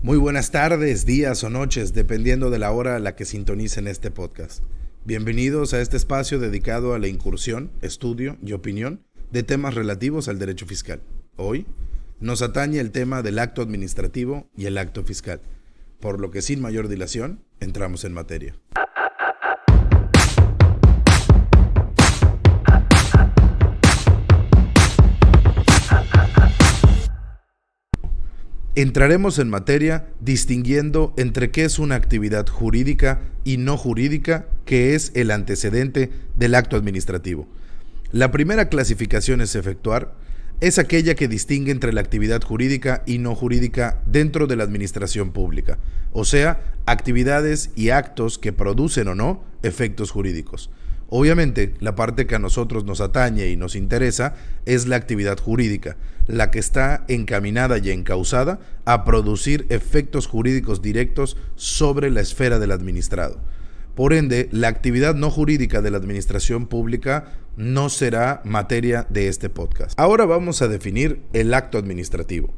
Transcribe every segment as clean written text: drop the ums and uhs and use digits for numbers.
Muy buenas tardes, días o noches, dependiendo de la hora a la que sintonicen este podcast. Bienvenidos a este espacio dedicado a la incursión, estudio y opinión de temas relativos al derecho fiscal. Hoy nos atañe el tema del acto administrativo y el acto fiscal, por lo que sin mayor dilación, entramos en materia. Entraremos en materia distinguiendo entre qué es una actividad jurídica y no jurídica, que es el antecedente del acto administrativo. La primera clasificación es efectuar, es aquella que distingue entre la actividad jurídica y no jurídica dentro de la administración pública, o sea, actividades y actos que producen o no efectos jurídicos. Obviamente, la parte que a nosotros nos atañe y nos interesa es la actividad jurídica, la que está encaminada y encausada a producir efectos jurídicos directos sobre la esfera del administrado. Por ende, la actividad no jurídica de la administración pública no será materia de este podcast. Ahora vamos a definir el acto administrativo.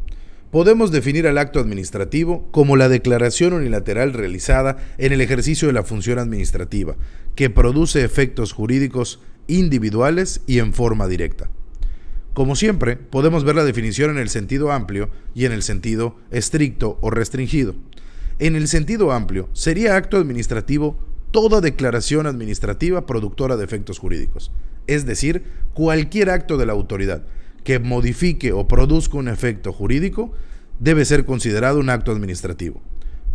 Podemos definir al acto administrativo como la declaración unilateral realizada en el ejercicio de la función administrativa, que produce efectos jurídicos individuales y en forma directa. Como siempre, podemos ver la definición en el sentido amplio y en el sentido estricto o restringido. En el sentido amplio, sería acto administrativo toda declaración administrativa productora de efectos jurídicos, es decir, cualquier acto de la autoridad que modifique o produzca un efecto jurídico debe ser considerado un acto administrativo.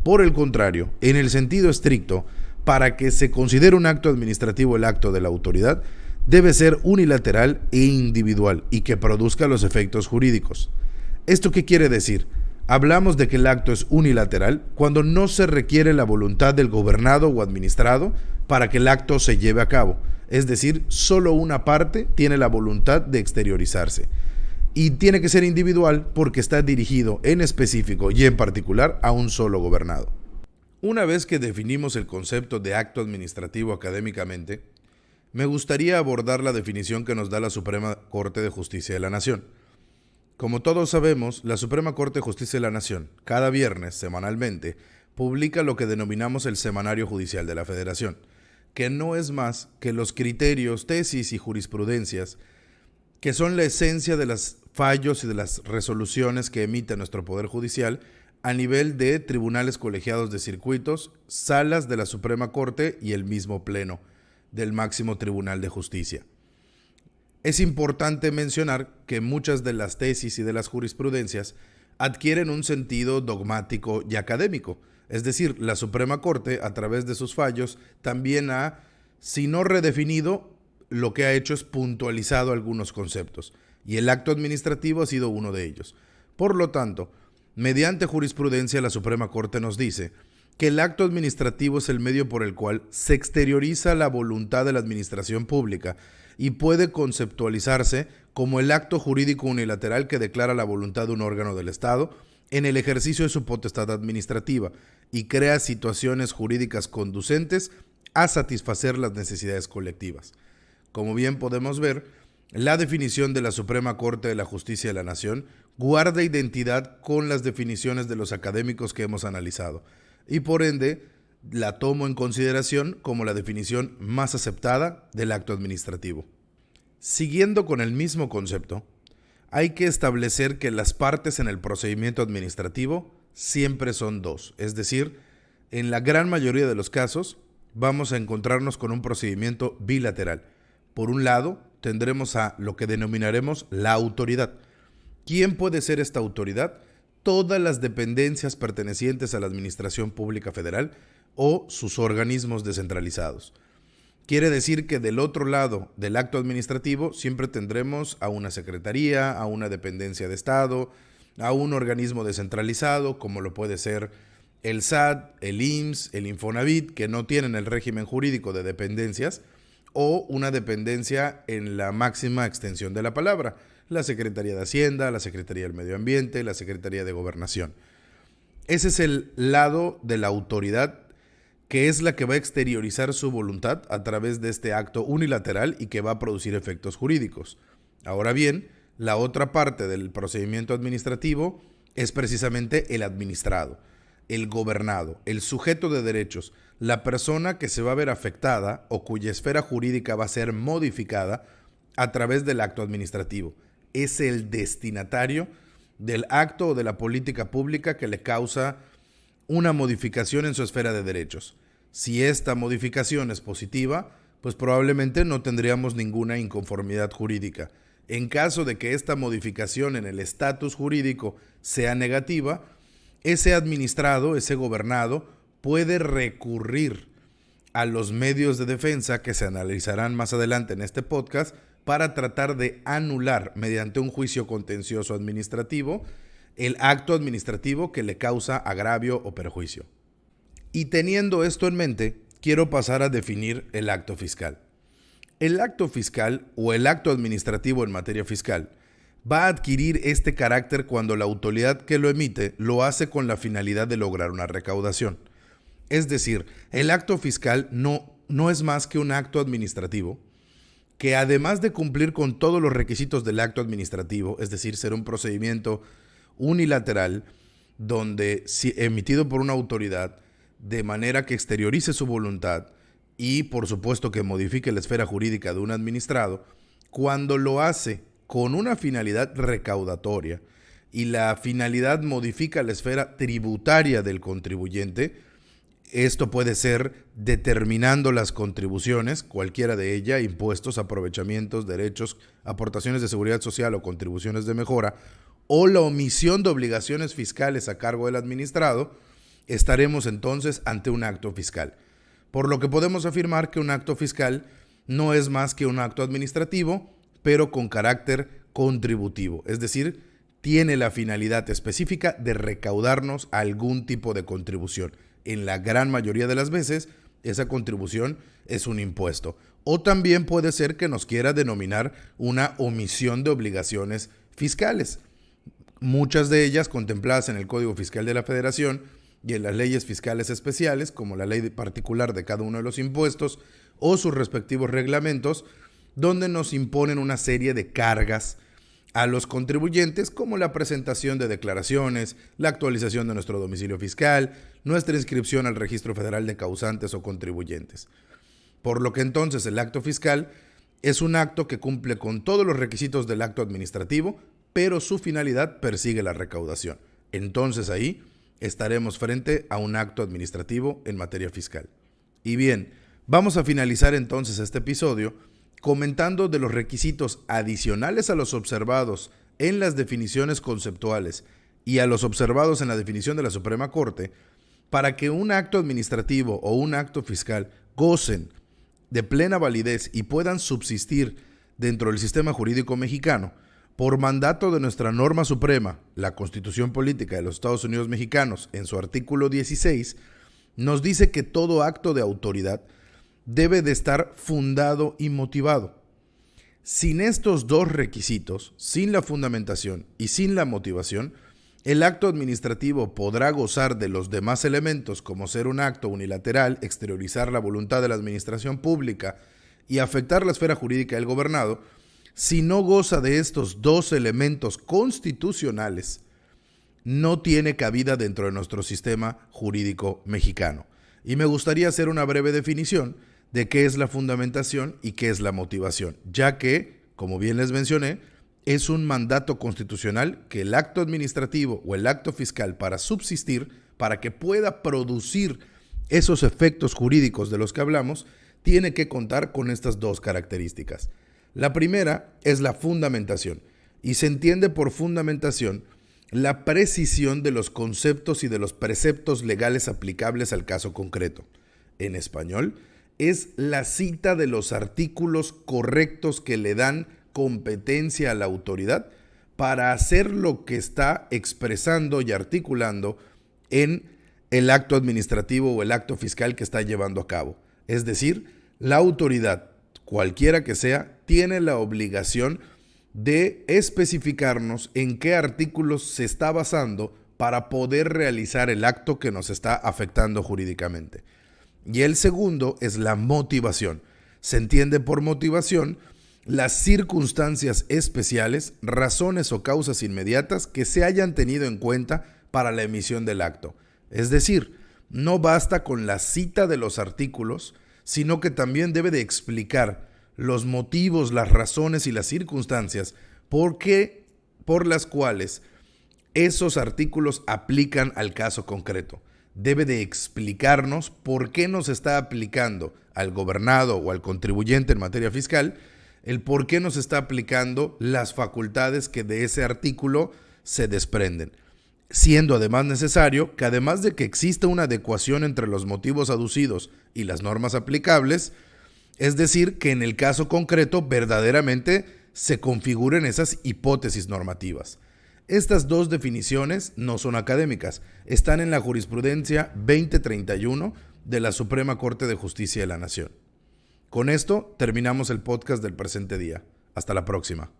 Por el contrario, en el sentido estricto, para que se considere un acto administrativo el acto de la autoridad, debe ser unilateral e individual y que produzca los efectos jurídicos. ¿Esto qué quiere decir? Hablamos de que el acto es unilateral cuando no se requiere la voluntad del gobernado o administrado para que el acto se lleve a cabo. Es decir, solo una parte tiene la voluntad de exteriorizarse. Y tiene que ser individual porque está dirigido en específico y en particular a un solo gobernado. Una vez que definimos el concepto de acto administrativo académicamente, me gustaría abordar la definición que nos da la Suprema Corte de Justicia de la Nación. Como todos sabemos, la Suprema Corte de Justicia de la Nación, cada viernes, semanalmente, publica lo que denominamos el Semanario Judicial de la Federación, que no es más que los criterios, tesis y jurisprudencias que son la esencia de los fallos y de las resoluciones que emite nuestro Poder Judicial a nivel de tribunales colegiados de circuitos, salas de la Suprema Corte y el mismo Pleno del Máximo Tribunal de Justicia. Es importante mencionar que muchas de las tesis y de las jurisprudencias adquieren un sentido dogmático y académico. Es decir, la Suprema Corte, a través de sus fallos, también ha, si no redefinido, lo que ha hecho es puntualizado algunos conceptos, y el acto administrativo ha sido uno de ellos. Por lo tanto, mediante jurisprudencia, la Suprema Corte nos dice que el acto administrativo es el medio por el cual se exterioriza la voluntad de la administración pública y puede conceptualizarse como el acto jurídico unilateral que declara la voluntad de un órgano del Estado en el ejercicio de su potestad administrativa y crea situaciones jurídicas conducentes a satisfacer las necesidades colectivas. Como bien podemos ver, la definición de la Suprema Corte de la Justicia de la Nación guarda identidad con las definiciones de los académicos que hemos analizado y por ende la tomo en consideración como la definición más aceptada del acto administrativo. Siguiendo con el mismo concepto, hay que establecer que las partes en el procedimiento administrativo siempre son dos, es decir, en la gran mayoría de los casos vamos a encontrarnos con un procedimiento bilateral. Por un lado, tendremos a lo que denominaremos la autoridad. ¿Quién puede ser esta autoridad? Todas las dependencias pertenecientes a la Administración Pública Federal o sus organismos descentralizados. Quiere decir que del otro lado del acto administrativo siempre tendremos a una secretaría, a una dependencia de Estado, a un organismo descentralizado, como lo puede ser el SAT, el IMSS, el Infonavit, que no tienen el régimen jurídico de dependencias, o una dependencia en la máxima extensión de la palabra, la Secretaría de Hacienda, la Secretaría del Medio Ambiente, la Secretaría de Gobernación. Ese es el lado de la autoridad, que es la que va a exteriorizar su voluntad a través de este acto unilateral y que va a producir efectos jurídicos. Ahora bien, la otra parte del procedimiento administrativo es precisamente el administrado. el gobernado, el sujeto de derechos, la persona que se va a ver afectada o cuya esfera jurídica va a ser modificada a través del acto administrativo. Es el destinatario del acto o de la política pública que le causa una modificación en su esfera de derechos. Si esta modificación es positiva, pues probablemente no tendríamos ninguna inconformidad jurídica. En caso de que esta modificación en el estatus jurídico sea negativa, ese administrado, ese gobernado, puede recurrir a los medios de defensa que se analizarán más adelante en este podcast para tratar de anular mediante un juicio contencioso administrativo el acto administrativo que le causa agravio o perjuicio. Y teniendo esto en mente, quiero pasar a definir el acto fiscal. El acto fiscal o el acto administrativo en materia fiscal va a adquirir este carácter cuando la autoridad que lo emite lo hace con la finalidad de lograr una recaudación. Es decir, el acto fiscal no es más que un acto administrativo que además de cumplir con todos los requisitos del acto administrativo, es decir, ser un procedimiento unilateral emitido por una autoridad de manera que exteriorice su voluntad y por supuesto que modifique la esfera jurídica de un administrado, cuando lo hace con una finalidad recaudatoria y la finalidad modifica la esfera tributaria del contribuyente, esto puede ser determinando las contribuciones, cualquiera de ellas, impuestos, aprovechamientos, derechos, aportaciones de seguridad social o contribuciones de mejora, o la omisión de obligaciones fiscales a cargo del administrado, estaremos entonces ante un acto fiscal. Por lo que podemos afirmar que un acto fiscal no es más que un acto administrativo, pero con carácter contributivo, es decir, tiene la finalidad específica de recaudarnos algún tipo de contribución. En la gran mayoría de las veces, esa contribución es un impuesto. O también puede ser que nos quiera denominar una omisión de obligaciones fiscales. Muchas de ellas contempladas en el Código Fiscal de la Federación y en las leyes fiscales especiales, como la ley particular de cada uno de los impuestos o sus respectivos reglamentos, donde nos imponen una serie de cargas a los contribuyentes, como la presentación de declaraciones, la actualización de nuestro domicilio fiscal, nuestra inscripción al Registro Federal de Causantes o Contribuyentes. Por lo que entonces el acto fiscal es un acto que cumple con todos los requisitos del acto administrativo, pero su finalidad persigue la recaudación. Entonces ahí estaremos frente a un acto administrativo en materia fiscal. Y bien, vamos a finalizar entonces este episodio comentando de los requisitos adicionales a los observados en las definiciones conceptuales y a los observados en la definición de la Suprema Corte para que un acto administrativo o un acto fiscal gocen de plena validez y puedan subsistir dentro del sistema jurídico mexicano. Por mandato de nuestra norma suprema, la Constitución Política de los Estados Unidos Mexicanos, en su artículo 16, nos dice que todo acto de autoridad debe de estar fundado y motivado. Sin estos dos requisitos, sin la fundamentación y sin la motivación, el acto administrativo podrá gozar de los demás elementos como ser un acto unilateral, exteriorizar la voluntad de la administración pública y afectar la esfera jurídica del gobernado. Si no goza de estos dos elementos constitucionales, no tiene cabida dentro de nuestro sistema jurídico mexicano. Y me gustaría hacer una breve definición de qué es la fundamentación y qué es la motivación, ya que, como bien les mencioné, es un mandato constitucional que el acto administrativo o el acto fiscal para subsistir, para que pueda producir esos efectos jurídicos de los que hablamos, tiene que contar con estas dos características. La primera es la fundamentación, y se entiende por fundamentación la precisión de los conceptos y de los preceptos legales aplicables al caso concreto. En español, es la cita de los artículos correctos que le dan competencia a la autoridad para hacer lo que está expresando y articulando en el acto administrativo o el acto fiscal que está llevando a cabo. Es decir, la autoridad, cualquiera que sea, tiene la obligación de especificarnos en qué artículos se está basando para poder realizar el acto que nos está afectando jurídicamente. Y el segundo es la motivación. Se entiende por motivación las circunstancias especiales, razones o causas inmediatas que se hayan tenido en cuenta para la emisión del acto. Es decir, no basta con la cita de los artículos, sino que también debe de explicar los motivos, las razones y las circunstancias por las cuales esos artículos aplican al caso concreto. Debe de explicarnos por qué nos está aplicando al gobernado o al contribuyente en materia fiscal, el por qué nos está aplicando las facultades que de ese artículo se desprenden. Siendo además necesario que, además de que exista una adecuación entre los motivos aducidos y las normas aplicables, es decir, que en el caso concreto verdaderamente se configuren esas hipótesis normativas. Estas dos definiciones no son académicas, están en la jurisprudencia 2031 de la Suprema Corte de Justicia de la Nación. Con esto terminamos el podcast del presente día. Hasta la próxima.